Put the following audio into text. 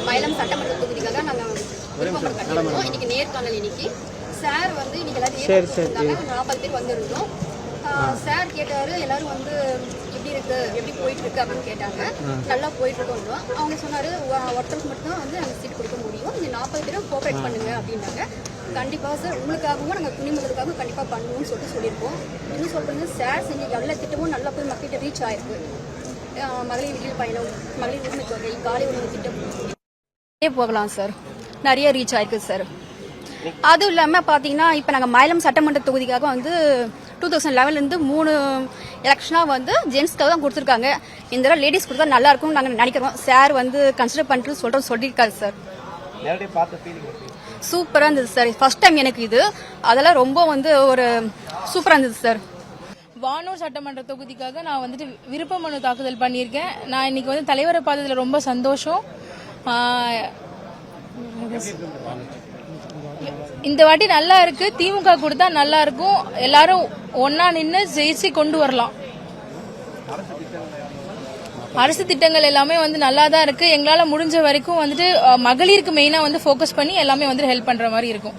மயிலம் சட்டமன்ற தொகுதிக்காக நாங்கள் விருப்பம் கட்டியிருக்கோம். இன்னைக்கு நேர்காணல். இன்னைக்கு சார் வந்து இன்னைக்கு எல்லாரும் 40 பேர் வந்திருந்தோம். சார் கேட்டாரு எல்லாரும் வந்து எப்படி போயிட்டு இருக்கு அப்படின்னு கேட்டாங்க. நல்லா போயிட்டு இருக்கோம். அவங்க சொன்னாரு ஒருத்தருக்கு மட்டும் வந்து நாங்கள் சீட் கொடுக்க முடியும், இந்த 40 பேரும் கோஆப்ரேட் பண்ணுங்க அப்படின்னாங்க. கண்டிப்பா சார் உங்களுக்காகவும் நாங்கள் துணிமுகத்துக்காகவும் கண்டிப்பா பண்ணுவோம்னு சொல்லியிருக்கோம். இன்னும் சொல்றீங்க சார் செஞ்ச எல்லா திட்டமும் நல்லா போய் மக்கள்கிட்ட ரீச் ஆயிருக்கு. மகளிர் விடியல் பயணம், மகளிர் உரிமை தொகை, காலை உணவு திட்டம் போகலாம் சார், நிறைய ரீச் ஆயிருக்கு சார். அதுவும் இல்லாமல் பார்த்தீங்கன்னா இப்போ நாங்கள் மயிலம் சட்டமன்ற தொகுதிக்காக வந்து 2011 3 எலெக்ஷனாக வந்து ஜென்ஸ்க்காக தான் கொடுத்துருக்காங்க. இந்த தடவை லேடிஸ் கொடுத்தா நல்லா இருக்கும்னு நாங்கள் நினைக்கிறோம். சார் வந்து கன்சிடர் பண்ணிட்டு சொல்லியிருக்காரு சார். சூப்பராக இருந்தது சார். ஃபர்ஸ்ட் டைம் எனக்கு இது, அதெல்லாம் ரொம்ப வந்து ஒரு சூப்பராக இருந்தது சார். வானூர் சட்டமன்ற தொகுதிக்காக நான் வந்துட்டு விருப்ப மனு தாக்குதல் பண்ணியிருக்கேன். நான் இன்னைக்கு வந்து தலைவரை பார்த்ததுல ரொம்ப சந்தோஷம். இந்த வாட்டி நல்லா இருக்கு. திமுக கொடுத்தா நல்லா இருக்கும். எல்லாரும் ஒன்னா நின்று ஜெயிச்சு கொண்டு வரலாம். அரசு திட்டங்கள் எல்லாமே வந்து நல்லா தான் இருக்கு. எங்களால முடிஞ்ச வரைக்கும் வந்துட்டு மகளிருக்கு மெயினா வந்து ஃபோக்கஸ் பண்ணி எல்லாமே வந்து ஹெல்ப் பண்ற மாதிரி இருக்கும்.